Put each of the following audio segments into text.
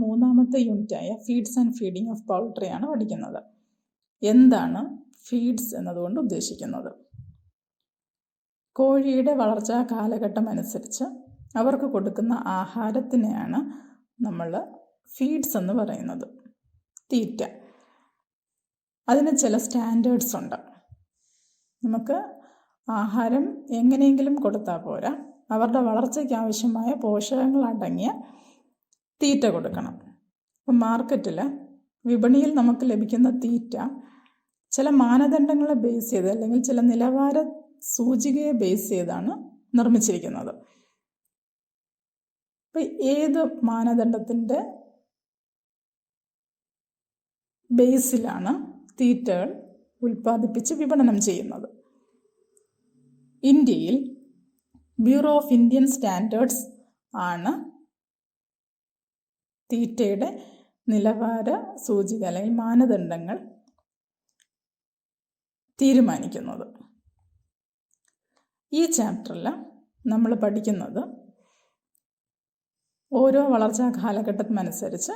മൂന്നാമത്തെ യൂണിറ്റായ feeds and feeding of poultry ആണ് പഠിക്കുന്നത്. എന്താണ് ഫീഡ്സ് എന്നതുകൊണ്ട് ഉദ്ദേശിക്കുന്നത്? കോഴിയുടെ വളർച്ചാ കാലഘട്ടം അനുസരിച്ച് അവർക്ക് കൊടുക്കുന്ന ആഹാരത്തിനെയാണ് നമ്മൾ ഫീഡ്സ് എന്ന് പറയുന്നത്, തീറ്റ. അതിന് ചില സ്റ്റാൻഡേർഡ്സ് ഉണ്ട്. നമുക്ക് ആഹാരം എങ്ങനെയെങ്കിലും കൊടുത്താൽ പോരാ, അവരുടെ വളർച്ചയ്ക്ക് ആവശ്യമായ പോഷകങ്ങൾ അടങ്ങിയ തീറ്റ കൊടുക്കണം. അപ്പം മാർക്കറ്റിൽ, വിപണിയിൽ നമുക്ക് ലഭിക്കുന്ന തീറ്റ ചില മാനദണ്ഡങ്ങളെ ബേസ് ചെയ്ത് അല്ലെങ്കിൽ ചില നിലവാര സൂചികയെ ബേസ് ചെയ്താണ് നിർമ്മിച്ചിരിക്കുന്നത്. അപ്പം ഏത് മാനദണ്ഡത്തിൻ്റെ ബേസിലാണ് തീറ്റകൾ ഉൽപ്പാദിപ്പിച്ച് വിപണനം ചെയ്യുന്നത്? ഇന്ത്യയിൽ ബ്യൂറോ ഓഫ് ഇന്ത്യൻ സ്റ്റാൻഡേർഡ്സ് ആണ് തീറ്റയുടെ നിലവാര സൂചിക അല്ലെങ്കിൽ മാനദണ്ഡങ്ങൾ തീരുമാനിക്കുന്നത്. ഈ ചാപ്റ്ററിൽ നമ്മൾ പഠിക്കുന്നത് ഓരോ വളർച്ചാ കാലഘട്ടത്തിനനുസരിച്ച്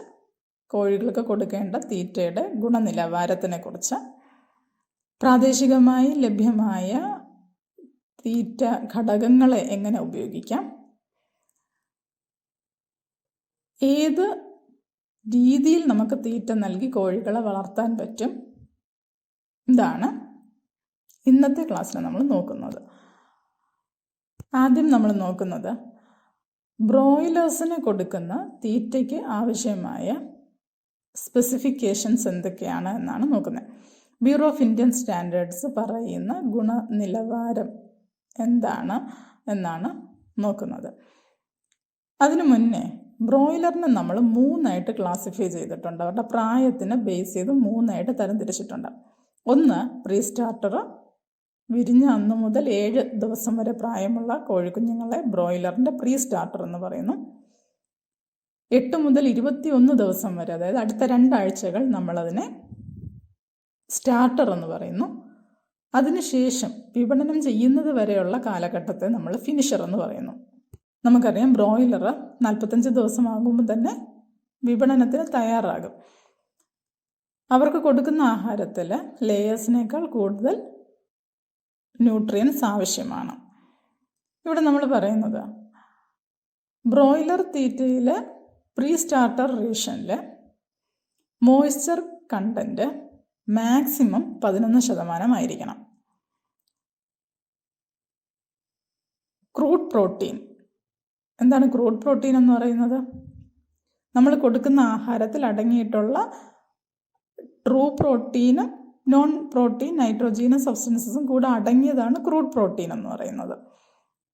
കോഴികൾക്ക് കൊടുക്കേണ്ട തീറ്റയുടെ ഗുണനിലവാരത്തിനെക്കുറിച്ച്, പ്രാദേശികമായി ലഭ്യമായ തീറ്റ ഘടകങ്ങളെ എങ്ങനെ ഉപയോഗിക്കാം, ഏത് രീതിയിൽ നമുക്ക് തീറ്റ നൽകി കോഴികളെ വളർത്താൻ പറ്റും, ഇതാണ് ഇന്നത്തെ ക്ലാസ്സിൽ നമ്മൾ നോക്കുന്നത്. ആദ്യം നമ്മൾ നോക്കുന്നത് ബ്രോയിലേഴ്സിന് കൊടുക്കുന്ന തീറ്റയ്ക്ക് ആവശ്യമായ സ്പെസിഫിക്കേഷൻസ് എന്തൊക്കെയാണ് എന്നാണ് നോക്കുന്നത്. ബ്യൂറോ ഓഫ് ഇന്ത്യൻ സ്റ്റാൻഡേർഡ്സ് പറയുന്ന ഗുണനിലവാരം എന്താണ് എന്നാണ് നോക്കുന്നത്. അതിനു മുന്നേ ബ്രോയിലറിനെ നമ്മൾ 3ആയിട്ട് ക്ലാസിഫൈ ചെയ്തിട്ടുണ്ട്. അവരുടെ പ്രായത്തിന് ബേസ് ചെയ്ത് 3ആയിട്ട് തരംതിരിച്ചിട്ടുണ്ട്. ഒന്ന്, പ്രീ സ്റ്റാർട്ടർ. വിരിഞ്ഞ അന്ന് മുതൽ 7 ദിവസം വരെ പ്രായമുള്ള കോഴിക്കുഞ്ഞുങ്ങളെ ബ്രോയിലറിൻ്റെ പ്രീ സ്റ്റാർട്ടർ എന്ന് പറയുന്നു. 8 മുതൽ 21 ദിവസം വരെ, അതായത് അടുത്ത 2 ആഴ്ചകൾ, നമ്മളതിനെ സ്റ്റാർട്ടർ എന്ന് പറയുന്നു. അതിനുശേഷം വിപണനം ചെയ്യുന്നത് വരെയുള്ള കാലഘട്ടത്തെ നമ്മൾ ഫിനിഷർ എന്ന് പറയുന്നു. നമുക്കറിയാം, ബ്രോയിലർ 45 ദിവസമാകുമ്പോൾ തന്നെ വിപണനത്തിന് തയ്യാറാകും. അവർക്ക് കൊടുക്കുന്ന ആഹാരത്തിൽ ലേയേഴ്സിനേക്കാൾ കൂടുതൽ ന്യൂട്രിയൻസ് ആവശ്യമാണ്. ഇവിടെ നമ്മൾ പറയുന്നത് ബ്രോയിലർ തീറ്റയിൽ പ്രീ സ്റ്റാർട്ടർ റേഷനിൽ മോയ്സ്ചർ കണ്ടൻറ്റ് മാക്സിമം 11% ആയിരിക്കണം. Crude protein. എന്താണ് ക്രൂഡ് പ്രോട്ടീൻ എന്ന് പറയുന്നത്? നമ്മൾ കൊടുക്കുന്ന ആഹാരത്തിൽ അടങ്ങിയിട്ടുള്ള ട്രൂ പ്രോട്ടീനും നോൺ പ്രോട്ടീൻ നൈട്രോജീനസ് സബ്സ്റ്റൻസസും കൂടെ അടങ്ങിയതാണ് ക്രൂഡ് പ്രോട്ടീൻ എന്ന് പറയുന്നത്.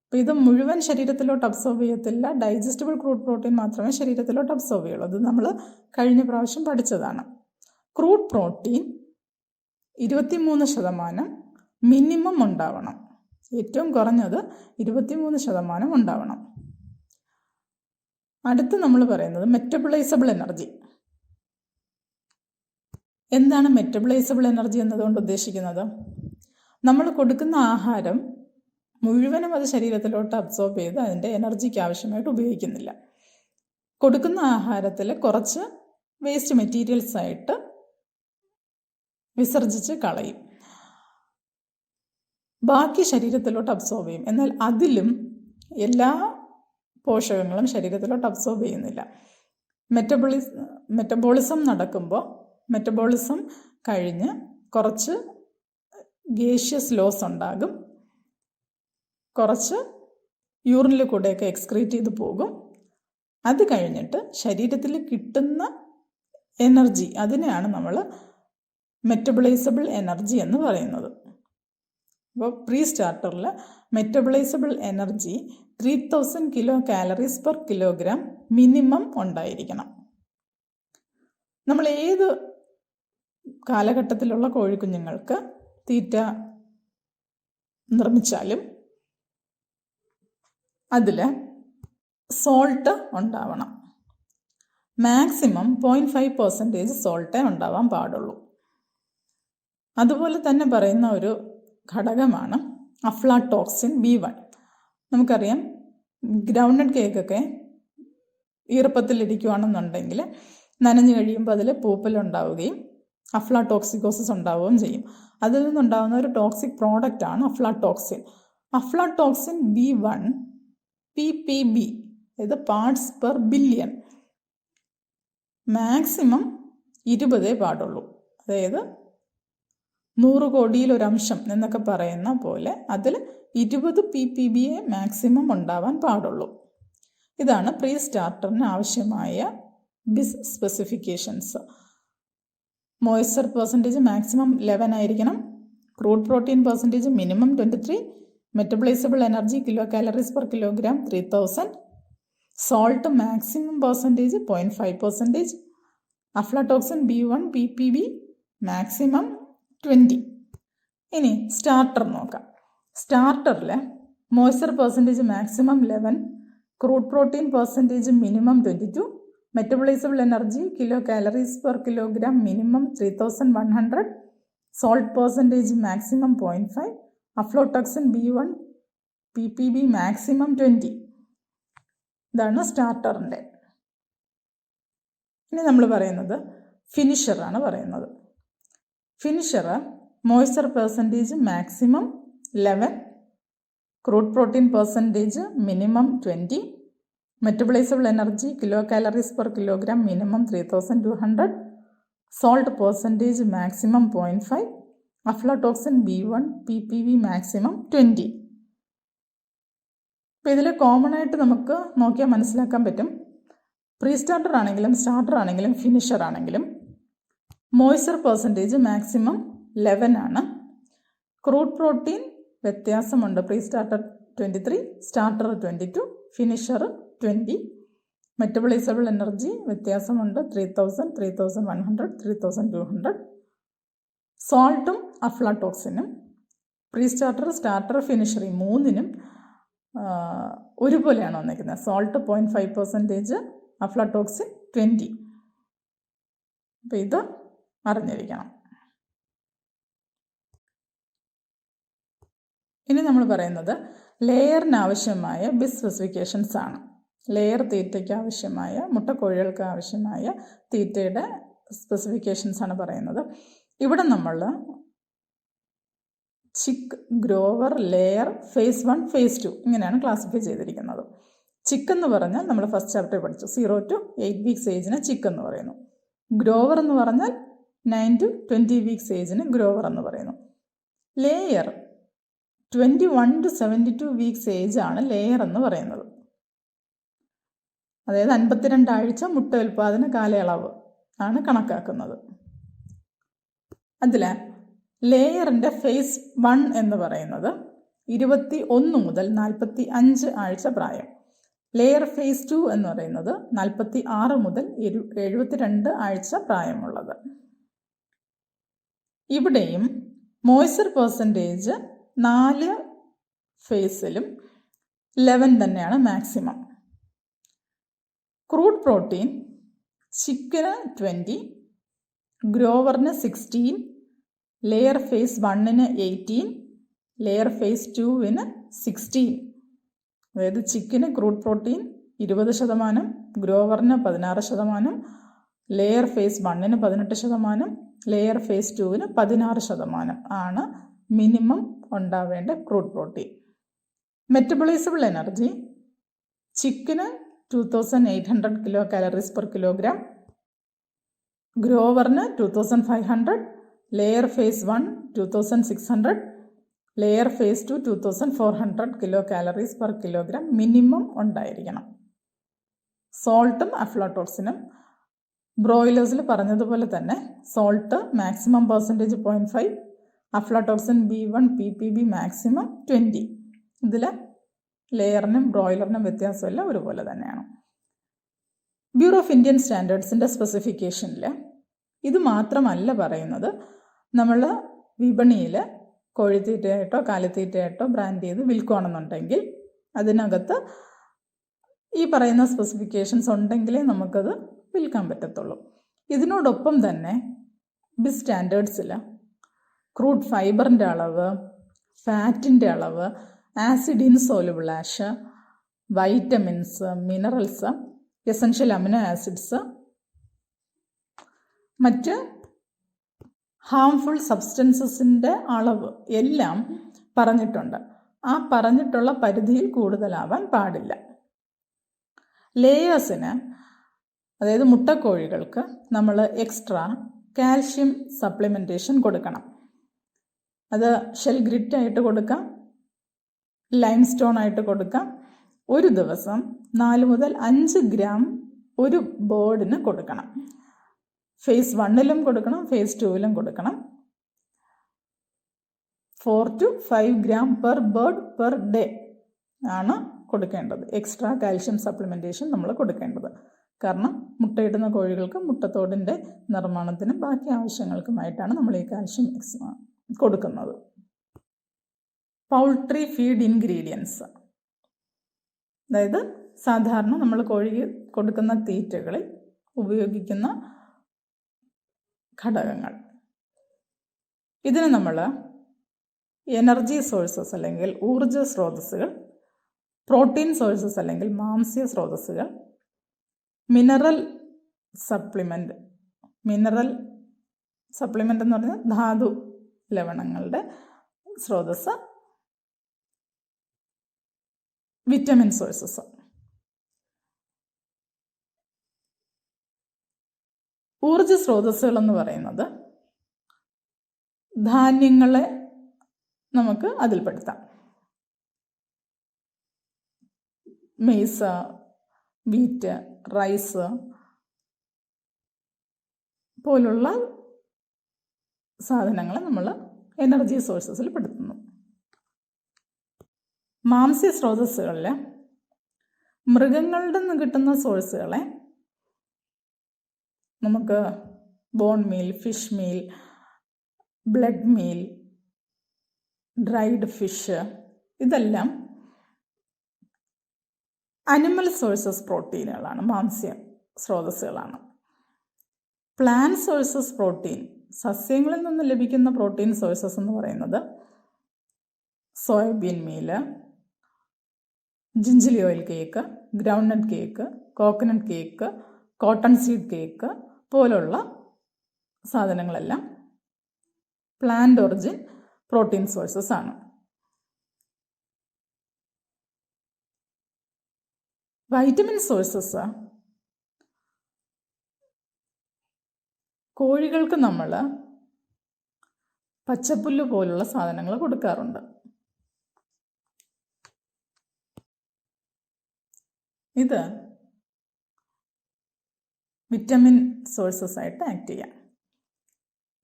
അപ്പോൾ ഇത് മുഴുവൻ ശരീരത്തിലോട്ട് അബ്സോർവ് ചെയ്യത്തില്ല. ഡൈജസ്റ്റബിൾ ക്രൂഡ് പ്രോട്ടീൻ മാത്രമേ ശരീരത്തിലോട്ട് അബ്സോർവ് ചെയ്യുള്ളൂ. അത് നമ്മൾ കഴിഞ്ഞ പ്രാവശ്യം പഠിച്ചതാണ്. ക്രൂഡ് പ്രോട്ടീൻ 23% മിനിമം ഉണ്ടാവണം. ഏറ്റവും കുറഞ്ഞത് 23% ഉണ്ടാവണം. അടുത്ത് നമ്മൾ പറയുന്നത് മെറ്റബിളൈസബിൾ എനർജി. എന്താണ് മെറ്റബിളൈസബിൾ എനർജി എന്നതുകൊണ്ട് ഉദ്ദേശിക്കുന്നത്? നമ്മൾ കൊടുക്കുന്ന ആഹാരം മുഴുവനും അത് ശരീരത്തിലോട്ട് അബ്സോർബ് ചെയ്ത് അതിൻ്റെ എനർജിക്ക് ആവശ്യമായിട്ട് ഉപയോഗിക്കുന്നില്ല. കൊടുക്കുന്ന ആഹാരത്തിൽ കുറച്ച് വേസ്റ്റ് മെറ്റീരിയൽസ് ആയിട്ട് വിസർജിച്ച് കളയും. ബാക്കി ശരീരത്തിലോട്ട് അബ്സോർബ് ചെയ്യും. എന്നാൽ അതിലും എല്ലാ പോഷകങ്ങളും ശരീരത്തിലോട്ട് അബ്സോർബ് ചെയ്യുന്നില്ല. മെറ്റബോളിസം നടക്കുമ്പോൾ മെറ്റബോളിസം കഴിഞ്ഞ് കുറച്ച് ഗേഷ്യസ് ലോസ് ഉണ്ടാകും. കുറച്ച് യൂറിനിൽ കൂടെയൊക്കെ എക്സ്ക്രീറ്റ് ചെയ്ത് പോകും. അത് കഴിഞ്ഞിട്ട് ശരീരത്തിൽ കിട്ടുന്ന എനർജി, അതിനെയാണ് നമ്മൾ മെറ്റബിളൈസബിൾ എനർജി എന്ന് പറയുന്നത്. അപ്പോൾ പ്രീ സ്റ്റാർട്ടറിൽ metabolisable energy 3000 kilo calories per kilogram minimum ഉണ്ടായിരിക്കണം. നമ്മൾ ഏത് കാലഘട്ടത്തിലുള്ള കോഴിക്കുഞ്ഞുങ്ങൾക്ക് തീറ്റ നിർമ്മിച്ചാലും അതിൽ സോൾട്ട് ഉണ്ടാവണം. മാക്സിമം 0.5% സോൾട്ടേ ഉണ്ടാവാൻ പാടുള്ളൂ. അതുപോലെ തന്നെ പറയുന്ന ഒരു ഘടകമാണ് അഫ്ലാടോക്സിൻ B1. നമുക്കറിയാം, ഗ്രൗണ്ട്നട്ട് കേക്കൊക്കെ ഈർപ്പത്തിലിരിക്കുകയാണെന്നുണ്ടെങ്കിൽ നനഞ്ഞു കഴിയുമ്പോൾ അതിൽ പൂപ്പലുണ്ടാവുകയും അഫ്ലാടോക്സിക്കോസിസ് ഉണ്ടാവുകയും ചെയ്യും. അതിൽ നിന്നുണ്ടാകുന്ന ഒരു ടോക്സിക് പ്രോഡക്റ്റാണ് അഫ്ലാടോക്സിൻ. അഫ്ലാടോക്സിൻ B1 ppb, ഇത് പാർട്സ് പെർ ബില്യൺ. മാക്സിമം 20 പാടുള്ളൂ. അതായത് 100 കോടിയിൽ ഒരംശം എന്നൊക്കെ പറയുന്ന പോലെ അതിൽ 20 ppb മാക്സിമം ഉണ്ടാവാൻ പാടുള്ളൂ. ഇതാണ് പ്രീ സ്റ്റാർട്ടറിന് ആവശ്യമായ BIS specifications. Moisture percentage maximum 11 ആയിരിക്കണം. Crude protein percentage minimum 23. Metabolisable energy kilo calories per kilogram 3000. Salt maximum percentage 0.5%. Aflatoxin B1 ppb maximum 20. ഇനി സ്റ്റാർട്ടർ നോക്കാം. സ്റ്റാർട്ടറിൽ moisture percentage maximum 11, crude protein percentage minimum 22, metabolisable energy kilo calories per kilogram minimum 3100, salt percentage maximum 0.5, aflatoxin B1 ppb maximum 20. ഇതാണ് സ്റ്റാർട്ടറിൻ്റെ. ഇനി നമ്മൾ പറയുന്നത് ഫിനിഷറാണ് പറയുന്നത്. Finisher moisture percentage maximum 11, crude protein percentage minimum 20, metabolisable energy kilo calories per kilogram minimum 3200, salt percentage maximum 0.5, aflatoxin B1 ppb maximum 20. അപ്പോൾ ഇതിൽ common ആയിട്ട് നമുക്ക് നോക്കിയാൽ മനസ്സിലാക്കാൻ പറ്റും. പ്രീ സ്റ്റാർട്ടർ ആണെങ്കിലും സ്റ്റാർട്ടർ ആണെങ്കിലും ഫിനിഷർ ആണെങ്കിലും മോയ്സ്ചർ പെർസെൻറ്റേജ് മാക്സിമം 11 ആണ്. ക്രൂഡ് പ്രോട്ടീൻ വ്യത്യാസമുണ്ട്. Pre starter 23, starter 22, finisher 20. Metabolisable energy വ്യത്യാസമുണ്ട്. 3000, 3100, 3200. സോൾട്ടും അഫ്ലാടോക്സിനും പ്രീ സ്റ്റാർട്ടർ, സ്റ്റാർട്ടർ, ഫിനിഷർ ഈ മൂന്നിനും ഒരുപോലെയാണ് വന്നിരിക്കുന്നത്. Salt 0.5%, aflatoxin 20. അപ്പോൾ ഇത് അറിഞ്ഞിരിക്കണം. ഇനി നമ്മൾ പറയുന്നത് ലെയറിന് ആവശ്യമായ ബിസ് സ്പെസിഫിക്കേഷൻസ് ആണ്. ലെയർ തീറ്റയ്ക്ക് ആവശ്യമായ, മുട്ടക്കോഴികൾക്ക് ആവശ്യമായ തീറ്റയുടെ സ്പെസിഫിക്കേഷൻസ് ആണ് പറയുന്നത്. ഇവിടെ നമ്മൾ ചിക്ക്, ഗ്രോവർ, ലെയർ, ഫേസ് 1, ഫേസ് 2 ഇങ്ങനെയാണ് ക്ലാസിഫൈ ചെയ്തിരിക്കുന്നത്. ചിക്ക് എന്ന് പറഞ്ഞാൽ നമ്മൾ ഫസ്റ്റ് ചാപ്റ്ററിൽ പഠിച്ചു 0 to 8 വീക്സ് ഏജിന് ചിക്ക് എന്ന് പറയുന്നു. ഗ്രോവർ എന്ന് പറഞ്ഞാൽ 9 to 20 വീക്സ് ഏജിന് ഗ്രോവർ എന്ന് പറയുന്നു. ലെയർ 21 to 72 വീക്സ് ഏജ് ആണ് ലെയർ എന്ന് പറയുന്നത്. അതായത് 52 ആഴ്ച മുട്ട ഉൽപാദന കാലയളവ് ആണ് കണക്കാക്കുന്നത്. അതിൽ ലെയറിൻ്റെ ഫേസ് 1 എന്ന് പറയുന്നത് 21 മുതൽ 45 ആഴ്ച പ്രായം. ലെയർ ഫേസ് 2 എന്ന് പറയുന്നത് 46 മുതൽ 72 ആഴ്ച പ്രായമുള്ളത്. ഇവിടെയും മോയ്സ്ചർ പെർസെൻറ്റേജ് 4 ഫേസിലും 11 തന്നെയാണ് മാക്സിമം. ക്രൂഡ് പ്രോട്ടീൻ ചിക്കന് 20, ഗ്രോവറിന് 16, ലെയർ ഫേസ് 1ന് 18, ലെയർ ഫേസ് 2വിന് 16. അതായത് ചിക്കന് ക്രൂഡ് പ്രോട്ടീൻ 20%, ഗ്രോവറിന് 16%, ലെയർ ഫേസ് 1ന് 18%, ലെയർ ഫേസ് 2വിന് 16% ആണ് മിനിമം ഉണ്ടാവേണ്ട ക്രൂഡ് പ്രോട്ടീൻ. മെറ്റബിളൈസബിൾ എനർജി ചിക്കന് 2800 കിലോ കാലറീസ് പെർ കിലോഗ്രാം, ഗ്രോവറിന് 2500, layer phase 1 2600, layer phase 2 2400 kilo calories per kilogram minimum ഉണ്ടായിരിക്കണം. സോൾട്ടും അഫ്ലാടോക്സിനും ബ്രോയിലേഴ്സിൽ പറഞ്ഞതുപോലെ തന്നെ salt maximum percentage 0.5, aflatoxin B1 ppb maximum 20. ഇതിൽ ലെയറിനും ബ്രോയിലറിനും വ്യത്യാസമില്ല, ഒരുപോലെ തന്നെയാണ്. ബ്യൂറോ ഓഫ് ഇന്ത്യൻ സ്റ്റാൻഡേർഡ്സിൻ്റെ സ്പെസിഫിക്കേഷനിൽ ഇത് മാത്രമല്ല പറയുന്നത്. നമ്മൾ വിപണിയിൽ കോഴിത്തീറ്റയായിട്ടോ കാലിത്തീറ്റയായിട്ടോ ബ്രാൻഡ് ചെയ്ത് വിൽക്കുകയാണെന്നുണ്ടെങ്കിൽ അതിനകത്ത് ഈ പറയുന്ന സ്പെസിഫിക്കേഷൻസ് ഉണ്ടെങ്കിലേ നമുക്കത് വിൽക്കാൻ പറ്റത്തുള്ളൂ. ഇതിനോടൊപ്പം തന്നെ ബിസ് സ്റ്റാൻഡേർഡ്സിൽ ക്രൂഡ് ഫൈബറിൻ്റെ അളവ്, ഫാറ്റിൻ്റെ അളവ്, acid insoluble ash, vitamins, minerals essential amino acids, മറ്റ് ഹാംഫുൾ സബ്സ്റ്റൻസസിൻ്റെ അളവ് എല്ലാം പറഞ്ഞിട്ടുണ്ട്. ആ പറഞ്ഞിട്ടുള്ള പരിധിയിൽ കൂടുതലാവാൻ പാടില്ല. ലേയേഴ്സിന്, അതായത് മുട്ടക്കോഴികൾക്ക് നമ്മൾ എക്സ്ട്രാ കാൽഷ്യം സപ്ലിമെൻറ്റേഷൻ കൊടുക്കണം. അത് ഷെൽ ഗ്രിറ്റ് ആയിട്ട് കൊടുക്കാം, ലൈം സ്റ്റോൺ ആയിട്ട് കൊടുക്കാം. ഒരു ദിവസം 4 മുതൽ 5 ഗ്രാം ഒരു ബേർഡിന് കൊടുക്കണം. ഫേസ് 1 കൊടുക്കണം, ഫേസ് 2 കൊടുക്കണം. 4 to 5 gram per bird per day ആണ് കൊടുക്കേണ്ടത്. എക്സ്ട്രാ കാൽഷ്യം സപ്ലിമെൻറ്റേഷൻ നമ്മൾ കൊടുക്കേണ്ടത്. കാരണം മുട്ടയിടുന്ന കോഴികൾക്ക് മുട്ടത്തോടിൻ്റെ നിർമ്മാണത്തിനും ബാക്കി ആവശ്യങ്ങൾക്കുമായിട്ടാണ് നമ്മൾ ഈ കാൽഷ്യം കൊടുക്കുന്നത്. പൗൾട്രി ഫീഡ് ഇൻഗ്രീഡിയൻസ്, അതായത് സാധാരണ നമ്മൾ കോഴിക്ക് കൊടുക്കുന്ന തീറ്റകളിൽ ഉപയോഗിക്കുന്ന ഘടകങ്ങൾ. ഇതിന് നമ്മൾ എനർജി സോഴ്സസ് അല്ലെങ്കിൽ ഊർജ സ്രോതസ്സുകൾ, പ്രോട്ടീൻ സോഴ്സസ് അല്ലെങ്കിൽ മാംസ്യ സ്രോതസ്സുകൾ, മിനറൽ സപ്ലിമെൻ്റ് എന്ന് പറഞ്ഞാൽ ധാതു ലവണങ്ങളുടെ സ്രോതസ്, വിറ്റമിൻ സോഴ്സസ്. ഊർജ സ്രോതസ്സുകൾ എന്ന് പറയുന്നത് ധാന്യങ്ങളെ നമുക്ക് അതിൽപ്പെടുത്താം. മെയ്സ്, വീറ്റ്, റൈസ് പോലുള്ള സാധനങ്ങളെ നമ്മൾ എനർജി സോഴ്സസിൽ പെടുത്തുന്നു. മാംസ്യ സ്രോതസ്സുകളിൽ മൃഗങ്ങളുടെ നിന്ന് കിട്ടുന്ന സോഴ്സുകളെ നമുക്ക് bone meal, fish meal, blood meal, dried fish, ഇതെല്ലാം അനിമൽ സോഴ്സസ് പ്രോട്ടീനുകളാണ്, മാംസ്യ സ്രോതസ്സുകളാണ്. പ്ലാന്റ് സോഴ്സസ് പ്രോട്ടീൻ, സസ്യങ്ങളിൽ നിന്ന് ലഭിക്കുന്ന പ്രോട്ടീൻ സോഴ്സസ് എന്ന് പറയുന്നത് soyabean meal, gingelly oil cake, groundnut cake, coconut cake, cotton seed cake പോലുള്ള സാധനങ്ങളെല്ലാം പ്ലാന്റ് ഒറിജിൻ പ്രോട്ടീൻ സോഴ്സസ് ആണ്. വൈറ്റമിൻ സോഴ്സസ് കോഴികൾക്ക് നമ്മൾ പച്ചപ്പുല്ല് പോലുള്ള സാധനങ്ങൾ കൊടുക്കാറുണ്ട്. ഇത് വിറ്റമിൻ സോഴ്സസ് ആയിട്ട് ആക്ട് ചെയ്യാം.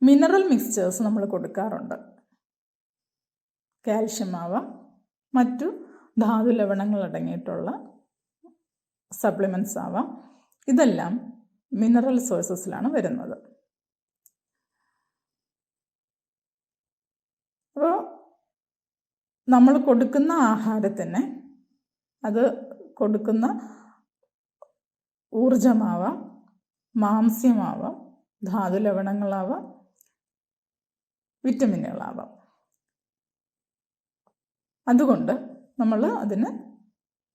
മിനറൽ മിക്സ്ചേഴ്സ് നമ്മൾ കൊടുക്കാറുണ്ട്. കാൽഷ്യം ആവാം, മറ്റു ധാതു ലവണങ്ങൾ അടങ്ങിയിട്ടുള്ള സപ്ലിമെൻറ്റ്സ് ആവാം. ഇതെല്ലാം മിനറൽ സോഴ്സസിലാണ് വരുന്നത്. അപ്പോൾ നമ്മൾ കൊടുക്കുന്ന ആഹാരത്തിന് അത് കൊടുക്കുന്ന ഊർജമാവാം, മാംസ്യമാവാം, ധാതു ലവണങ്ങളാവാം, വിറ്റമിനുകളാവാം. അതുകൊണ്ട് നമ്മൾ അതിന്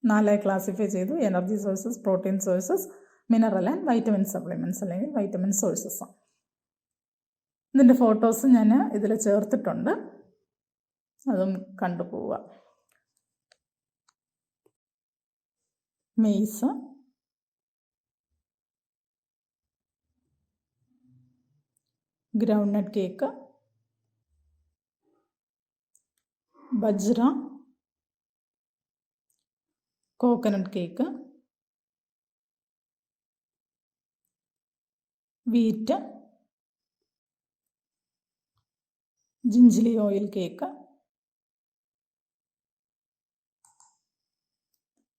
4 ക്ലാസിഫൈ ചെയ്തു. Energy sources, protein sources, mineral and vitamin supplements അല്ലെങ്കിൽ വൈറ്റമിൻ സോഴ്സസ്. ഇതിൻ്റെ ഫോട്ടോസ് ഞാൻ ഇതിൽ ചേർത്തിട്ടുണ്ട്, അതും കണ്ടുപോവുക. Maize, groundnut cake, bajra, coconut cake, wheat, gingelly oil cake,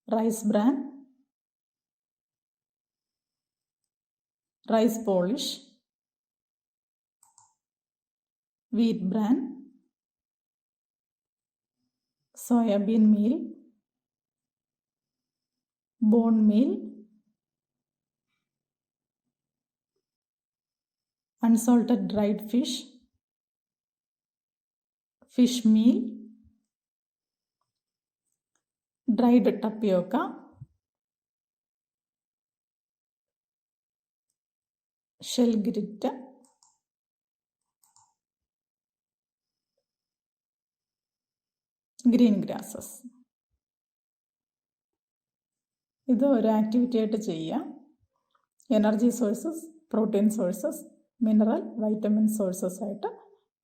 rice bran, rice polish, wheat bran, soyabean meal, bone meal, unsalted dried fish, fish meal, dried tapioca, shell grit, green grasses. ഇത് ഒരു activity ആയിട്ട് ചെയ്യാം. Energy sources, protein sources, mineral, vitamin sources ആയിട്ട്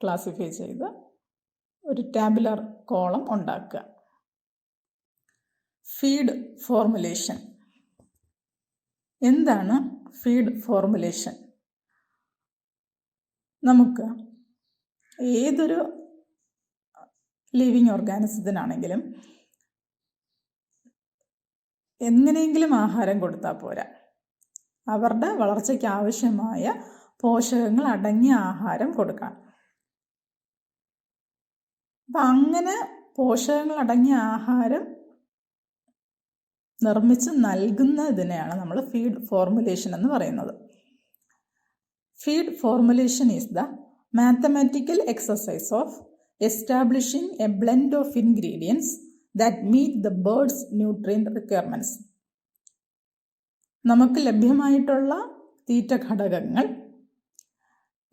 classify ചെയ്ത് ഒരു tabular column ഉണ്ടാക്കുക. Feed formulation. എന്താണ് feed formulation? നമുക്ക് ഏതൊരു ലിവിങ് ഓർഗാനിസത്തിനാണെങ്കിലും എങ്ങനെയെങ്കിലും ആഹാരം കൊടുത്താൽ പോരാ. അവരുടെ വളർച്ചയ്ക്ക് ആവശ്യമായ പോഷകങ്ങൾ അടങ്ങിയ ആഹാരം കൊടുക്കണം. അപ്പം അങ്ങനെ പോഷകങ്ങൾ അടങ്ങിയ ആഹാരം നിർമ്മിച്ച് നൽകുന്നതിനെയാണ് നമ്മൾ ഫീഡ് ഫോർമുലേഷൻ എന്ന് പറയുന്നത്. Feed formulation is the mathematical exercise of establishing A blend of ingredients that meet the bird's nutrient requirements. നമുക്ക് ലഭ്യമായിട്ടുള്ള തീറ്റ ഘടകങ്ങൾ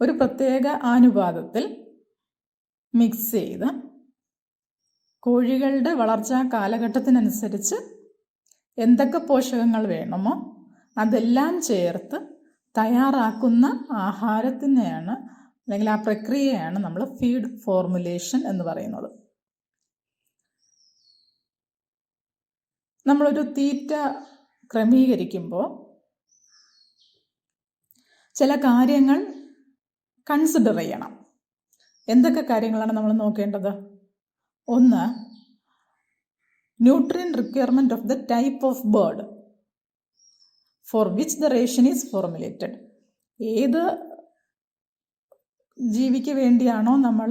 ഒരു പ്രത്യേക അനുപാതത്തിൽ മിക്സ് ചെയ്ത് കോഴികളുടെ വളർച്ചാ കാലഘട്ടത്തിനനുസരിച്ച് എന്തൊക്കെ പോഷകങ്ങൾ വേണമോ അതെല്ലാം ചേർത്ത് തയ്യാറാക്കുന്ന ആഹാരത്തിനെയാണ് അല്ലെങ്കിൽ ആ പ്രക്രിയയാണ് നമ്മൾ ഫീഡ് ഫോർമുലേഷൻ എന്ന് പറയുന്നത്. നമ്മളൊരു തീറ്റ ക്രമീകരിക്കുമ്പോൾ ചില കാര്യങ്ങൾ കൺസിഡർ ചെയ്യണം. എന്തൊക്കെ കാര്യങ്ങളാണ് നമ്മൾ നോക്കേണ്ടത്? ഒന്ന്, nutrient requirement of the type of bird for which the ration is formulated. ഏത് ജീവിക്ക് വേണ്ടിയാണോ നമ്മൾ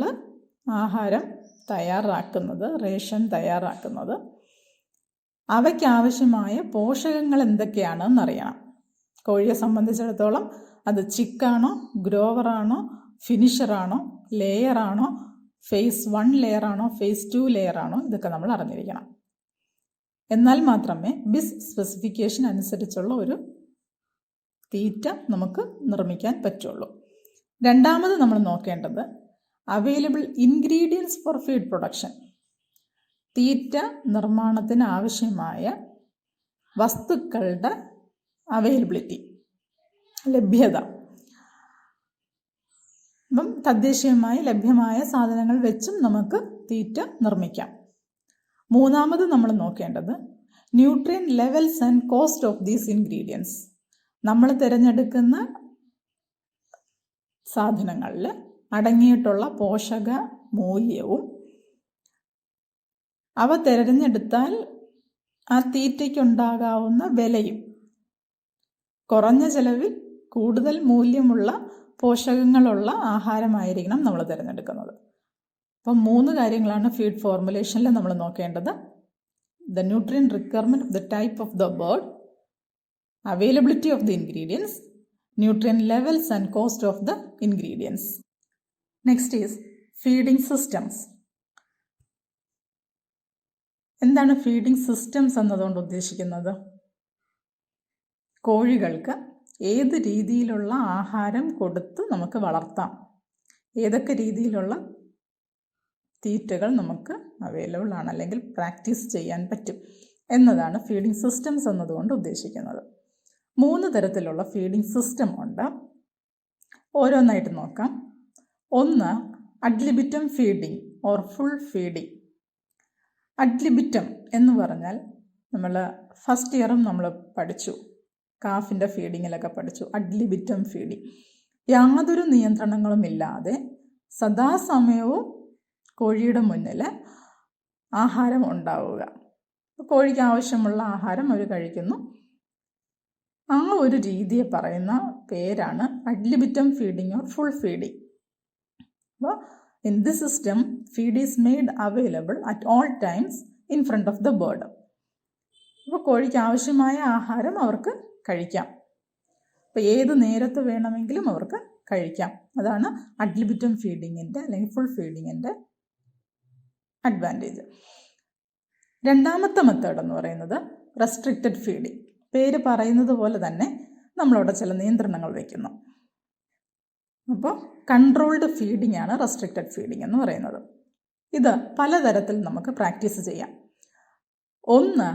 ആഹാരം തയ്യാറാക്കുന്നത്, റേഷൻ തയ്യാറാക്കുന്നത്, അവയ്ക്കാവശ്യമായ പോഷകങ്ങൾ എന്തൊക്കെയാണെന്നറിയണം. കോഴിയെ സംബന്ധിച്ചിടത്തോളം അത് ചിക്കാണോ, ഗ്രോവറാണോ, ഫിനിഷറാണോ, ലെയറാണോ, ഫേസ് 1 ലെയറാണോ, ഫേസ് 2 ലെയറാണോ, ഇതൊക്കെ നമ്മൾ അറിഞ്ഞിരിക്കണം. എന്നാൽ മാത്രമേ ബിസ് സ്പെസിഫിക്കേഷൻ അനുസരിച്ചുള്ള ഒരു തീറ്റ നമുക്ക് നിർമ്മിക്കാൻ പറ്റുള്ളൂ. രണ്ടാമത് നമ്മൾ നോക്കേണ്ടത് available ingredients for feed production. തീറ്റ നിർമ്മാണത്തിന് ആവശ്യമായ വസ്തുക്കളുടെ അവൈലബിലിറ്റി, ലഭ്യത. അപ്പം തദ്ദേശീയമായി ലഭ്യമായ സാധനങ്ങൾ വെച്ചും നമുക്ക് തീറ്റ നിർമ്മിക്കാം. മൂന്നാമത് നമ്മൾ നോക്കേണ്ടത് nutrient levels and cost of these ingredients. നമ്മൾ തിരഞ്ഞെടുക്കുന്ന സാധനങ്ങളിൽ അടങ്ങിയിട്ടുള്ള പോഷക മൂല്യവും അവ തിരഞ്ഞെടുത്താൽ ആ തീറ്റയ്ക്കുണ്ടാകാവുന്ന വിലയും. കുറഞ്ഞ ചെലവിൽ കൂടുതൽ മൂല്യമുള്ള പോഷകങ്ങളുള്ള ആഹാരമായിരിക്കണം നമ്മൾ തിരഞ്ഞെടുക്കുന്നത്. അപ്പം 3 കാര്യങ്ങളാണ് ഫീഡ് ഫോർമുലേഷനിൽ നമ്മൾ നോക്കേണ്ടത്. The nutrient requirement of the type of the bird, availability of the ingredients, nutrient levels and cost of the ingredients. Next is feeding systems. എന്താണ് ഫീഡിംഗ് സിസ്റ്റംസ് എന്നതുകൊണ്ട് ഉദ്ദേശിക്കുന്നത്? കോഴികൾക്ക് ഏത് രീതിയിലുള്ള ആഹാരം കൊടുത്ത് നമുക്ക് വളർത്താം, ഏതൊക്കെ രീതിയിലുള്ള തീറ്റകൾ നമുക്ക് അവൈലബിൾ ആണ് അല്ലെങ്കിൽ പ്രാക്ടീസ് ചെയ്യാൻ പറ്റും എന്നതാണ് ഫീഡിംഗ് സിസ്റ്റംസ് എന്നതുകൊണ്ട് ഉദ്ദേശിക്കുന്നത്. 3 തരത്തിലുള്ള ഫീഡിംഗ് സിസ്റ്റം ഉണ്ട്. ഓരോന്നായിട്ട് നോക്കാം. ഒന്ന്, അഡ്ലിബിറ്റം ഫീഡിംഗ് ഓർ ഫുൾ ഫീഡിംഗ്. അഡ്ലിബിറ്റം എന്ന് പറഞ്ഞാൽ നമ്മൾ ഫസ്റ്റ് ഇയറും നമ്മൾ പഠിച്ചു, കാഫിൻ്റെ ഫീഡിങ്ങിലൊക്കെ പഠിച്ചു. അഡ്ലിബിറ്റം ഫീഡിങ് യാതൊരു നിയന്ത്രണങ്ങളും ഇല്ലാതെ സദാസമയവും കോഴിയുടെ മുന്നിൽ ആഹാരം ഉണ്ടാവുക. കോഴിക്ക് ആവശ്യമുള്ള ആഹാരം അവർ കഴിക്കുന്നു. ആ ഒരു രീതിയെ പറയുന്ന പേരാണ് അഡ്ലിബിറ്റം ഫീഡിങ് ഓർ ഫുൾ ഫീഡിങ്. അപ്പോൾ in this system, feed is made available at all times in front of the bird. അപ്പോൾ കോഴിക്ക് ആവശ്യമായ ആഹാരം അവർക്ക് കഴിക്കാം. അപ്പോൾ ഏത് നേരത്ത് വേണമെങ്കിലും അവർക്ക് കഴിക്കാം. അതാണ് അഡ്ലിബിറ്റം ഫീഡിങ്ങിൻ്റെ അല്ലെങ്കിൽ ഫുൾ ഫീഡിങ്ങിൻ്റെ അഡ്വാൻറ്റേജ്. രണ്ടാമത്തെ മെത്തേഡ് എന്ന് പറയുന്നത് റെസ്ട്രിക്റ്റഡ് ഫീഡിങ്. പേര് പറയുന്നത് പോലെ തന്നെ നമ്മളവിടെ ചില നിയന്ത്രണങ്ങൾ വയ്ക്കുന്നു. അപ്പോൾ കൺട്രോൾഡ് ഫീഡിംഗ് ആണ് റെസ്ട്രിക്റ്റഡ് ഫീഡിംഗ് എന്ന് പറയുന്നത്. ഇത് പലതരത്തിൽ നമുക്ക് പ്രാക്ടീസ് ചെയ്യാം. ഒന്ന്,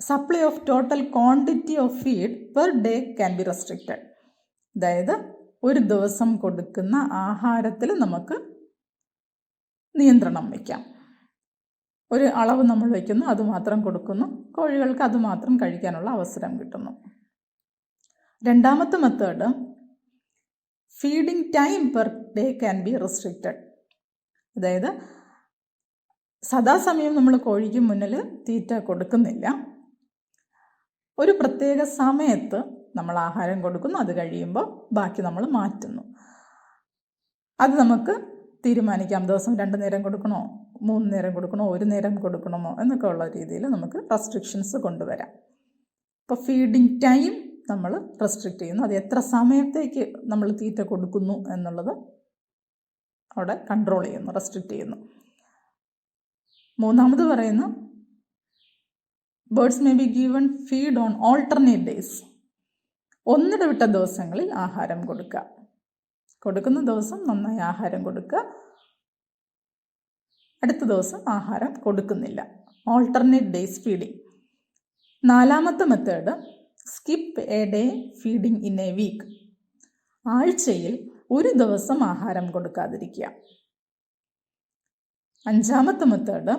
supply of total quantity of feed per day can be restricted. അതായത് ഒരു ദിവസം കൊടുക്കുന്ന ആഹാരത്തിൽ നമുക്ക് നിയന്ത്രണം വയ്ക്കാം. ഒരു അളവ് നമ്മൾ വയ്ക്കുന്നു, അതുമാത്രം കൊടുക്കുന്നു, കോഴികൾക്ക് അതുമാത്രം കഴിക്കാനുള്ള അവസരം കിട്ടുന്നു. രണ്ടാമത്തെ method, feeding time per day can be restricted. അതായത് സദാസമയം നമ്മൾ കോഴിക്ക് മുന്നിൽ തീറ്റ കൊടുക്കുന്നില്ല. ഒരു പ്രത്യേക സമയത്ത് നമ്മൾ ആഹാരം കൊടുക്കുന്നു, അത് കഴിയുമ്പോൾ ബാക്കി നമ്മൾ മാറ്റുന്നു. അത് നമുക്ക് തീരുമാനിക്കാം. ദിവസം 2 നേരം കൊടുക്കണോ, 3 നേരം കൊടുക്കണോ, 1 നേരം കൊടുക്കണമോ എന്നൊക്കെ ഉള്ള രീതിയിൽ നമുക്ക് റെസ്ട്രിക്ഷൻസ് കൊണ്ടുവരാം. ഇപ്പോൾ ഫീഡിംഗ് ടൈം നമ്മൾ റെസ്ട്രിക്റ്റ് ചെയ്യുന്നു. അത് എത്ര സമയത്തേക്ക് നമ്മൾ തീറ്റ കൊടുക്കുന്നു എന്നുള്ളത് അവിടെ കൺട്രോൾ ചെയ്യുന്നു, റെസ്ട്രിക്റ്റ് ചെയ്യുന്നു. മൂന്നാമത് പറയുന്നു, birds may be given feed on alternate days. ഒന്നിടവിട്ട ദിവസങ്ങളിൽ ആഹാരം കൊടുക്കുക. കൊടുക്കുന്ന ദിവസം നന്നായി ആഹാരം കൊടുക്കുക, അടുത്ത ദിവസം ആഹാരം കൊടുക്കുന്നില്ല. Alternate days feeding. നാലാമത്തെ method, skip a day feeding in a week. ആഴ്ചയിൽ ഒരു ദിവസം ആഹാരം കൊടുക്കാതിരിക്കുക. അഞ്ചാമത്തെ method,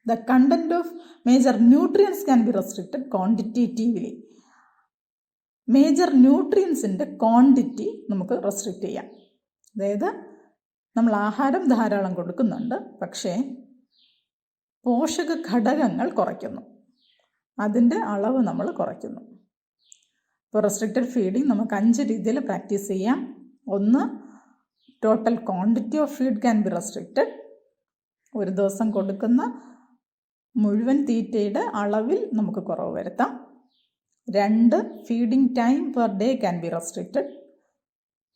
the content of major nutrients can be restricted quantitatively. Major ന്യൂട്രിയൻസിൻ്റെ ക്വാണ്ടിറ്റി നമുക്ക് റെസ്ട്രിക്റ്റ് ചെയ്യാം. അതായത് നമ്മൾ ആഹാരം ധാരാളം കൊടുക്കുന്നുണ്ട്, പക്ഷേ പോഷക ഘടകങ്ങൾ കുറയ്ക്കുന്നു, അതിൻ്റെ അളവ് നമ്മൾ കുറയ്ക്കുന്നു. ഇപ്പോൾ റെസ്ട്രിക്റ്റഡ് ഫീഡിങ് നമുക്ക് 5 രീതിയിൽ പ്രാക്ടീസ് ചെയ്യാം. ഒന്ന്, total quantity of feed can be restricted. ഒരു ദിവസം കൊടുക്കുന്ന മുഴുവൻ തീറ്റയുടെ അളവിൽ നമുക്ക് കുറവ് വരുത്താം. 2, feeding time per day can be restricted.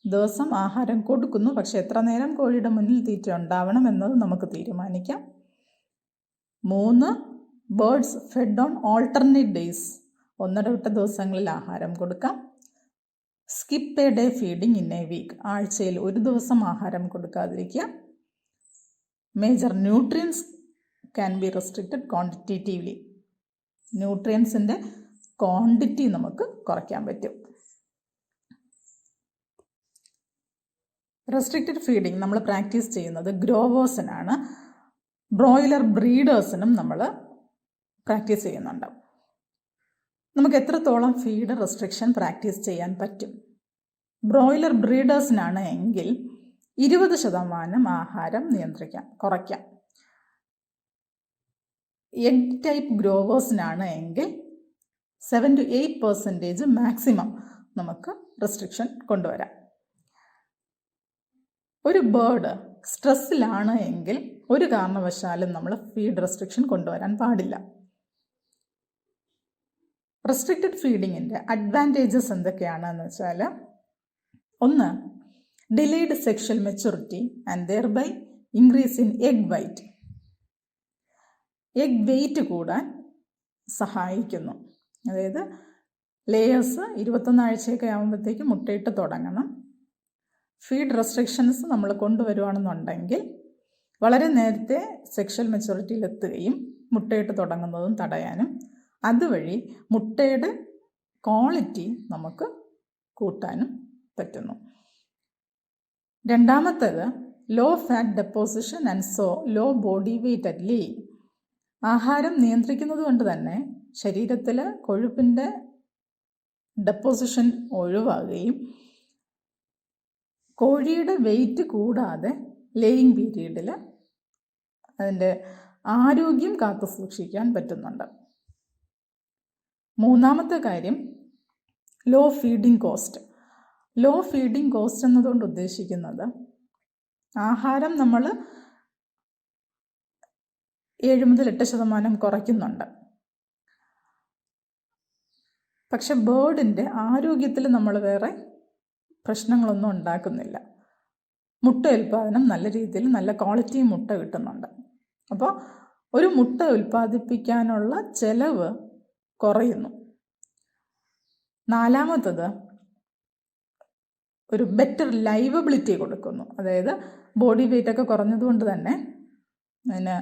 ദിവസം ആഹാരം കൊടുക്കുന്നു, പക്ഷേ എത്ര നേരം കോഴിയുടെ മുന്നിൽ തീറ്റ ഉണ്ടാവണം എന്നത് നമുക്ക് തീരുമാനിക്കാം. 3, birds fed on alternate days. ഒന്നിടവിട്ട ദിവസങ്ങളിൽ ആഹാരം കൊടുക്കാം. Skip a day feeding in a week. ആഴ്ചയിൽ ഒരു ദിവസം ആഹാരം കൊടുക്കാതിരിക്കുക. Major nutrients can be restricted quantitatively. ന്യൂട്രിയൻസിൻ്റെ ക്വാണ്ടിറ്റി നമുക്ക് കുറയ്ക്കാൻ പറ്റും. റെസ്ട്രിക്റ്റഡ് ഫീഡിങ് നമ്മൾ പ്രാക്ടീസ് ചെയ്യുന്നത് ഗ്രോവേഴ്സിനാണ്. ബ്രോയിലർ ബ്രീഡേഴ്സിനും നമ്മൾ പ്രാക്ടീസ് ചെയ്യുന്നുണ്ട്. നമുക്ക് എത്രത്തോളം ഫീഡ് റെസ്ട്രിക്ഷൻ പ്രാക്ടീസ് ചെയ്യാൻ പറ്റും? ബ്രോയിലർ ബ്രീഡേഴ്സിനാണ് എങ്കിൽ 20% ആഹാരം കുറയ്ക്കാം. എഗ് ടൈപ്പ് ഗ്രോവേഴ്സിനാണ് എങ്കിൽ 7 to 8% മാക്സിമം നമുക്ക് റെസ്ട്രിക്ഷൻ കൊണ്ടുവരാം. ഒരു ബേർഡ് സ്ട്രെസ്സിലാണ് എങ്കിൽ ഒരു കാരണവശാലും നമ്മൾ ഫീഡ് റെസ്ട്രിക്ഷൻ കൊണ്ടുവരാൻ പാടില്ല. റെസ്ട്രിക്റ്റഡ് ഫീഡിങ്ങിൻ്റെ അഡ്വാൻറ്റേജസ് എന്തൊക്കെയാണെന്ന് വെച്ചാൽ, 1, delayed sexual maturity and thereby increase in egg weight. Egg weight കൂടാൻ സഹായിക്കുന്നു. അതായത് ലേയേഴ്സ് 21 ആഴ്ചയൊക്കെ ആകുമ്പോഴത്തേക്ക് മുട്ടയിട്ട് തുടങ്ങണം. ഫീഡ് റെസ്ട്രിക്ഷൻസ് നമ്മൾ കൊണ്ടുവരുവാണെന്നുണ്ടെങ്കിൽ വളരെ നേരത്തെ സെക്ഷൽ മെച്യൂരിറ്റിയിലെത്തുകയും മുട്ടയിട്ട് തുടങ്ങുന്നതും തടയാനും അതുവഴി മുട്ടയുടെ ക്വാളിറ്റി നമുക്ക് കൂട്ടാനും പറ്റുന്നു. രണ്ടാമത്തേത്, low fat deposition and so low body weight at laying. ആഹാരം നിയന്ത്രിക്കുന്നത് കൊണ്ട് തന്നെ ശരീരത്തിൽ കൊഴുപ്പിൻ്റെ ഡെപ്പോസിഷൻ ഒഴിവാകുകയും കോഴിയുടെ വെയിറ്റ് കൂടാതെ ലേയിങ് പീരീഡിൽ അതിൻ്റെ ആരോഗ്യം കാത്തു സൂക്ഷിക്കാൻ പറ്റുന്നുണ്ട്. മൂന്നാമത്തെ കാര്യം, low feeding cost. Low feeding cost എന്നതുകൊണ്ട് ഉദ്ദേശിക്കുന്നത് ആഹാരം നമ്മൾ 7 മുതൽ 8% കുറയ്ക്കുന്നുണ്ട്, പക്ഷെ ബേർഡിൻ്റെ ആരോഗ്യത്തിൽ നമ്മൾ വേറെ പ്രശ്നങ്ങളൊന്നും ഉണ്ടാക്കുന്നില്ല. മുട്ട ഉൽപ്പാദനം നല്ല രീതിയിൽ നല്ല ക്വാളിറ്റി മുട്ട കിട്ടുന്നുണ്ട്. അപ്പോൾ ഒരു മുട്ട ഉൽപ്പാദിപ്പിക്കാനുള്ള ചെലവ് കുറയുന്നു. നാലാമത്തത്, ഒരു ബെറ്റർ ലൈവബിലിറ്റി കൊടുക്കുന്നു. അതായത് ബോഡി വെയിറ്റ് ഒക്കെ കുറഞ്ഞതുകൊണ്ട് തന്നെ അതിന്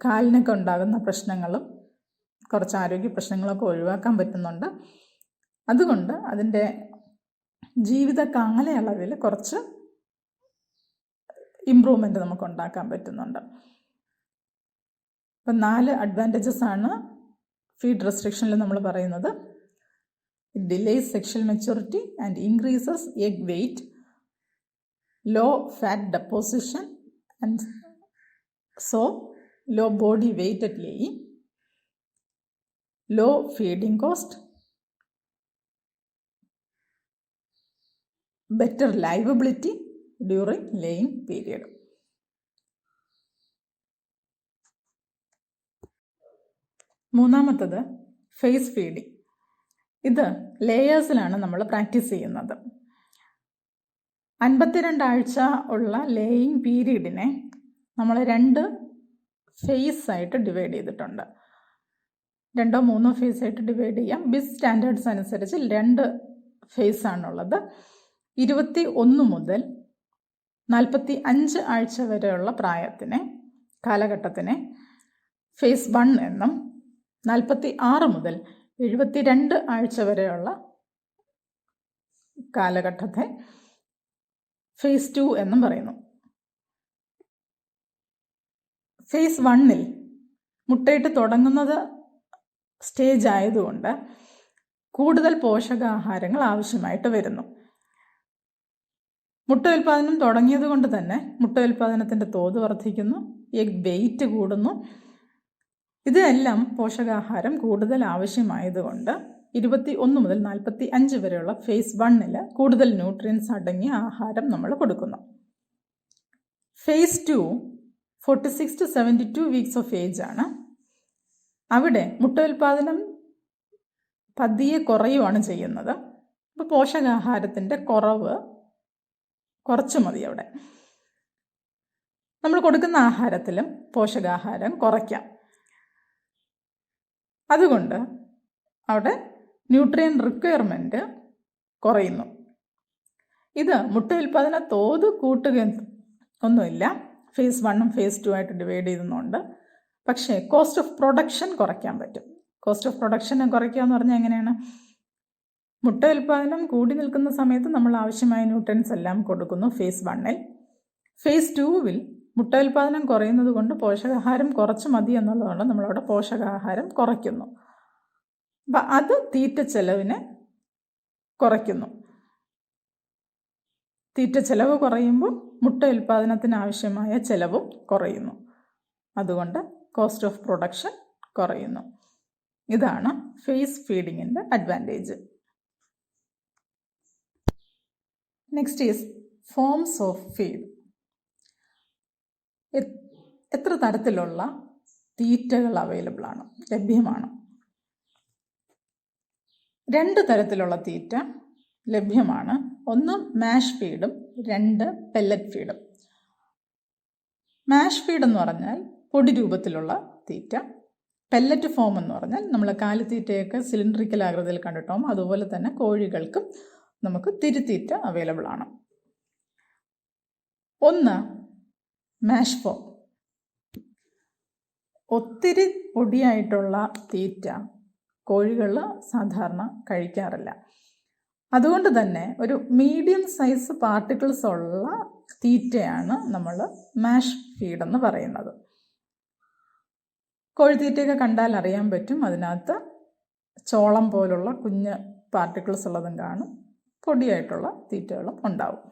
കാലിനൊക്കെ ഉണ്ടാകുന്ന പ്രശ്നങ്ങളും കുറച്ച് ആരോഗ്യ പ്രശ്നങ്ങളൊക്കെ ഒഴിവാക്കാൻ പറ്റുന്നുണ്ട്. അതുകൊണ്ട് അതിൻ്റെ ജീവിത കാലയളവിൽ കുറച്ച് ഇമ്പ്രൂവ്മെൻറ്റ് നമുക്ക് ഉണ്ടാക്കാൻ പറ്റുന്നുണ്ട്. അപ്പം 4 അഡ്വാൻറ്റേജസ് ആണ് ഫീഡ് റെസ്ട്രിക്ഷനിൽ നമ്മൾ പറയുന്നത്. It delays sexual maturity and increases egg weight, low fat deposition and so low body weight at laying, low feeding cost, better livability during laying period. മൂന്നാമത്തത് ഫേസ് ഫീഡിങ്. ഇത് ലേയേഴ്സിലാണ് നമ്മൾ പ്രാക്ടീസ് ചെയ്യുന്നത്. 52 ആഴ്ച ഉള്ള ലേയിങ് പീരീഡിനെ നമ്മൾ 2 ഫേസ് ആയിട്ട് divide ചെയ്തിട്ടുണ്ട്. 2 or 3 ഫേസ് ആയിട്ട് ഡിവൈഡ് ചെയ്യാം. ബിസ് സ്റ്റാൻഡേർഡ്സ് അനുസരിച്ച് 2 ഫേസ് ആണുള്ളത്. 21 മുതൽ 45 ആഴ്ച വരെയുള്ള കാലഘട്ടത്തിനെ ഫേസ് 1 എന്നും 46 മുതൽ 72 ആഴ്ച വരെയുള്ള കാലഘട്ടത്തെ ഫേസ് 2 എന്നും പറയുന്നു. ഫേസ് 1-ൽ മുട്ടയിട്ട് തുടങ്ങുന്നത് സ്റ്റേജ് ആയതുകൊണ്ട് കൂടുതൽ പോഷകാഹാരങ്ങൾ ആവശ്യമായിട്ട് വരുന്നു. മുട്ട ഉൽപ്പാദനം തുടങ്ങിയത് കൊണ്ട് തന്നെ മുട്ട ഉൽപ്പാദനത്തിൻ്റെ തോത് വർദ്ധിക്കുന്നു, എഗ് വെയിറ്റ് കൂടുന്നു. ഇതെല്ലാം പോഷകാഹാരം കൂടുതൽ ആവശ്യമായതുകൊണ്ട് 21 മുതൽ 45 വരെയുള്ള ഫേസ് 1-ൽ കൂടുതൽ ന്യൂട്രിയൻസ് അടങ്ങിയ ആഹാരം നമ്മൾ കൊടുക്കുന്നു. Phase 2 46 to 72 weeks of age ആണ്. അവിടെ മുട്ട ഉൽപ്പാദനം പതിയെ കുറയുവാണ് ചെയ്യുന്നത്. അപ്പോൾ പോഷകാഹാരത്തിൻ്റെ കുറച്ച് മതി. അവിടെ നമ്മൾ കൊടുക്കുന്ന ആഹാരത്തിലും പോഷകാഹാരം കുറയ്ക്കാം. അതുകൊണ്ട് അവിടെ ന്യൂട്രിയൻ റിക്വയർമെൻറ്റ് കുറയുന്നു. ഇത് മുട്ട ഉൽപ്പാദന തോത് കൂട്ടുക ഒന്നുമില്ല, ഫേസ് 1-ഉം ഫേസ് 2 ആയിട്ട് ഡിവൈഡ് ചെയ്യുന്നുണ്ട്. പക്ഷേ കോസ്റ്റ് ഓഫ് പ്രൊഡക്ഷൻ കുറയ്ക്കാൻ പറ്റും. കോസ്റ്റ് ഓഫ് പ്രൊഡക്ഷൻ കുറയ്ക്കുക എന്ന് പറഞ്ഞാൽ എങ്ങനെയാണ്? മുട്ട ഉൽപ്പാദനം കൂടി നിൽക്കുന്ന സമയത്ത് നമ്മൾ ആവശ്യമായ ന്യൂട്രിയൻസ് എല്ലാം കൊടുക്കുന്നു ഫേസ് 1-ൽ. ഫേസ് 2-വിൽ മുട്ട ഉൽപ്പാദനം കുറയുന്നത് കൊണ്ട് പോഷകാഹാരം കുറച്ച് മതി എന്നുള്ളതുകൊണ്ട് നമ്മളവിടെ പോഷകാഹാരം കുറയ്ക്കുന്നു. അപ്പം അത് തീറ്റ ചെലവിനെ കുറയ്ക്കുന്നു. തീറ്റ ചെലവ് കുറയുമ്പോൾ മുട്ട ഉൽപ്പാദനത്തിന് ആവശ്യമായ ചെലവും കുറയുന്നു. അതുകൊണ്ട് കോസ്റ്റ് ഓഫ് പ്രൊഡക്ഷൻ കുറയുന്നു. ഇതാണ് ഫേസ് ഫീഡിങ്ങിൻ്റെ advantage. Next is forms of feed. എത്ര തരത്തിലുള്ള തീറ്റകൾ അവൈലബിൾ ആണ്, ലഭ്യമാണ്? 2 തരത്തിലുള്ള തീറ്റ ലഭ്യമാണ്. ഒന്ന് മാഷ് ഫീഡും 2 പെല്ലറ്റ് ഫീഡും. മാഷ് ഫീഡ് എന്ന് പറഞ്ഞാൽ പൊടി രൂപത്തിലുള്ള തീറ്റ. പെല്ലറ്റ് ഫോം എന്ന് പറഞ്ഞാൽ നമ്മൾ കാലിത്തീറ്റയൊക്കെ സിലിണ്ടറിക്കൽ ആകൃതിയിൽ കണ്ടിട്ടും അതുപോലെ തന്നെ കോഴികൾക്കും നമുക്ക് തിരുത്തീറ്റ അവൈലബിൾ ആണ്. ഒന്ന് മാഷ് ഫോം. ഒത്തിരി പൊടിയായിട്ടുള്ള തീറ്റ കോഴികൾ സാധാരണ കഴിക്കാറില്ല. അതുകൊണ്ട് തന്നെ ഒരു മീഡിയം സൈസ് പാർട്ടിക്കിൾസ് ഉള്ള തീറ്റയാണ് നമ്മൾ മാഷ് ഫീഡ് എന്ന് പറയുന്നത്. കോഴിത്തീറ്റയൊക്കെ കണ്ടാൽ അറിയാൻ പറ്റും, അതിനകത്ത് ചോളം പോലുള്ള കുഞ്ഞ് പാർട്ടിക്കിൾസ് ഉള്ളതും കാണും, പൊടിയായിട്ടുള്ള തീറ്റകളും ഉണ്ടാവും.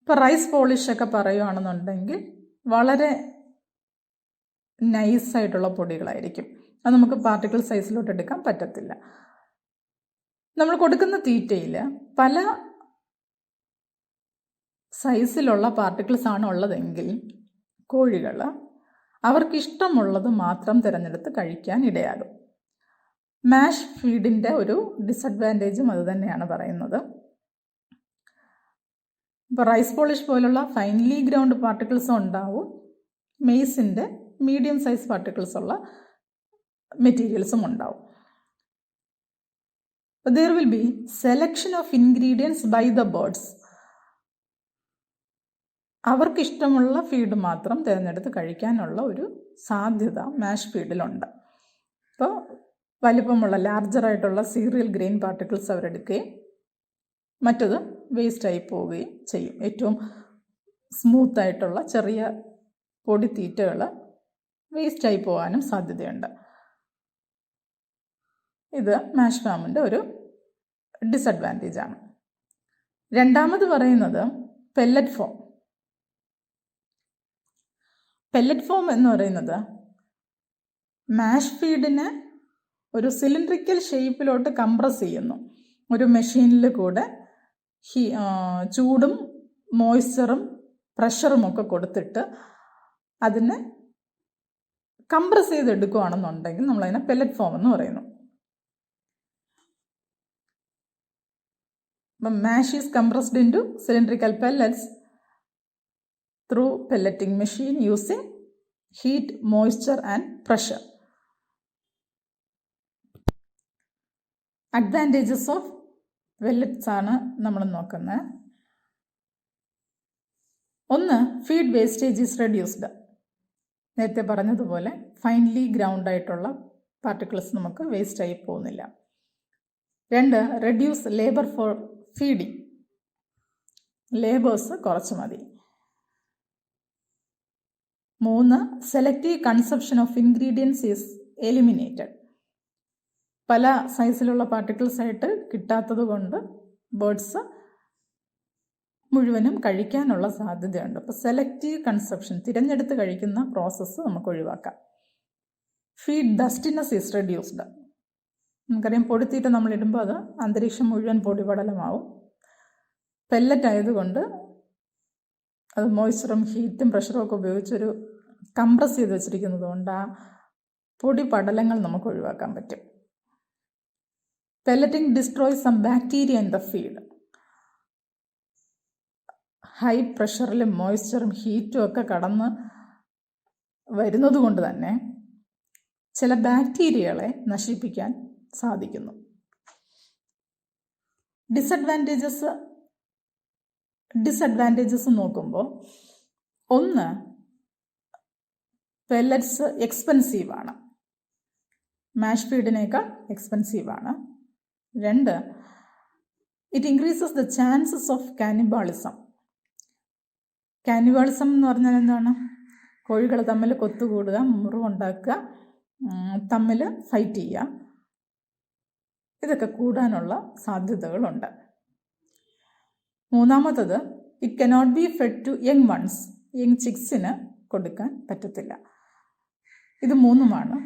ഇപ്പോൾ റൈസ് പോളിഷൊക്കെ പറയുകയാണെന്നുണ്ടെങ്കിൽ വളരെ നൈസായിട്ടുള്ള പൊടികളായിരിക്കും. അത് നമുക്ക് പാർട്ടിക്കിൾ സൈസിലോട്ട് എടുക്കാൻ പറ്റത്തില്ല. നമ്മൾ കൊടുക്കുന്ന തീറ്റയിൽ പല സൈസിലുള്ള പാർട്ടിക്കിൾസ് ആണ് ഉള്ളതെങ്കിൽ കോഴികൾ അവർക്കിഷ്ടമുള്ളത് മാത്രം തിരഞ്ഞെടുത്ത് കഴിക്കാൻ ഇടയാകും. മാഷ് ഫീഡിൻ്റെ ഒരു ഡിസഡ്വാൻറ്റേജും അത് തന്നെയാണ് പറയുന്നത്. ഇപ്പോൾ റൈസ് പോളിഷ് പോലുള്ള ഫൈൻലി ഗ്രൗണ്ട് പാർട്ടിക്കിൾസും ഉണ്ടാവും, മെയ്സിൻ്റെ മീഡിയം സൈസ് പാർട്ടിക്കിൾസ് ഉള്ള മെറ്റീരിയൽസും ഉണ്ടാവും. there will be selection of ingredients by the birds. അവർക്കിഷ്ടമുള്ള ഫീഡ് മാത്രം തിരഞ്ഞെടുത്ത് കഴിക്കാനുള്ള ഒരു സാധ്യത മാഷ് ഫീഡിലുണ്ട്. അപ്പോൾ വലിപ്പമുള്ള ലാർജറായിട്ടുള്ള സീരിയൽ ഗ്രെയിൻ പാർട്ടിക്കിൾസ് അവരെടുക്കുകയും മറ്റത് വേസ്റ്റായി പോവുകയും ചെയ്യും. ഏറ്റവും സ്മൂത്തായിട്ടുള്ള ചെറിയ പൊടിത്തീറ്റകൾ വേസ്റ്റായി പോകാനും സാധ്യതയുണ്ട്. ഇത് മാഷ് ഫാമിൻ്റെ ഒരു ഡിസഡ്വാൻറ്റേജ് ആണ്. രണ്ടാമത് പറയുന്നത് പെല്ലറ്റ് ഫോം. പെല്ലറ്റ് ഫോം എന്ന് പറയുന്നത് മാഷ് ഫീഡിനെ ഒരു സിലിണ്ടറിക്കൽ ഷേപ്പിലോട്ട് കംപ്രസ് ചെയ്യുന്നു. ഒരു മെഷീനിൽ കൂടെ ചൂടും മോയ്സ്ചറും പ്രഷറും ഒക്കെ കൊടുത്തിട്ട് അതിനെ കംപ്രസ് ചെയ്തെടുക്കുകയാണെന്നുണ്ടെങ്കിൽ നമ്മളതിനെ പെല്ലറ്റ് ഫോം എന്ന് പറയുന്നു. അപ്പം mash is compressed into cylindrical pellets through pelleting machine using heat, moisture and pressure. Advantages of pellets ആണ് നമ്മൾ നോക്കുന്നത്. ഒന്ന്, ഫീഡ് വേസ്റ്റേജ് ഈസ് റെഡ്യൂസ്ഡ്. നേരത്തെ പറഞ്ഞതുപോലെ ഫൈൻലി ഗ്രൗണ്ട് ആയിട്ടുള്ള പാർട്ടിക്കിൾസ് നമുക്ക് വേസ്റ്റായി പോകുന്നില്ല. രണ്ട്, reduce labour for feeding. Labours കുറച്ച് മതി. മൂന്ന്, selective consumption of ingredients is eliminated. പല സൈസിലുള്ള പാർട്ടിക്കിൾസ് ആയിട്ട് കിട്ടാത്തത് കൊണ്ട് ബേർഡ്സ് മുഴുവനും കഴിക്കാനുള്ള സാധ്യതയുണ്ട്. അപ്പോൾ സെലക്റ്റീവ് കൺസപ്ഷൻ, തിരഞ്ഞെടുത്ത് കഴിക്കുന്ന പ്രോസസ്സ് നമുക്ക് ഒഴിവാക്കാം. Feed dustiness is reduced. നമുക്കറിയാം, പൊടിത്തീറ്റ നമ്മളിടുമ്പോൾ അത് അന്തരീക്ഷം മുഴുവൻ പൊടിപടലമാവും. പെല്ലറ്റ് ആയതുകൊണ്ട് അത് മോയ്സ്ചറും ഹീറ്റും പ്രഷറും ഒക്കെ ഉപയോഗിച്ചൊരു കംപ്രസ് ചെയ്ത് വെച്ചിരിക്കുന്നത് കൊണ്ട് ആ പൊടി പടലങ്ങൾ നമുക്ക് ഒഴിവാക്കാൻ പറ്റും. Pelleting destroy some bacteria in the feed. High പ്രഷറിലും മോയ്സ്ചറും ഹീറ്റും ഒക്കെ കടന്ന് വരുന്നത് കൊണ്ട് തന്നെ ചില ബാക്ടീരിയകളെ നശിപ്പിക്കാൻ സാധിക്കുന്നു. ഡിസഡ്വാൻറ്റേജസ് നോക്കുമ്പോൾ, ഒന്ന്, പെല്ലറ്റ്സ് എക്സ്പെൻസീവാണ്, മാഷ് ഫീഡിനേക്കാൾ എക്സ്പെൻസീവാണ്. രണ്ട്, it increases the chances of cannibalism. Cannibalism എന്ന് പറഞ്ഞാൽ എന്താണ്? കോഴികൾ തമ്മിൽ കൊത്തുകൂടുക, മുറിവുണ്ടാക്കുക, തമ്മിൽ ഫൈറ്റ് ചെയ്യുക, ഇതൊക്കെ കൂടാനുള്ള സാധ്യതകളുണ്ട്. മൂന്നാമത്തത്, it cannot be fed to young ones. Young ചിക്സിന് കൊടുക്കാൻ പറ്റത്തില്ല. ഇത് മൂന്നുമാണ്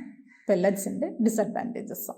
പെല്ലറ്റ്സിൻ്റെ ഡിസഡ്വാൻറ്റേജസ്.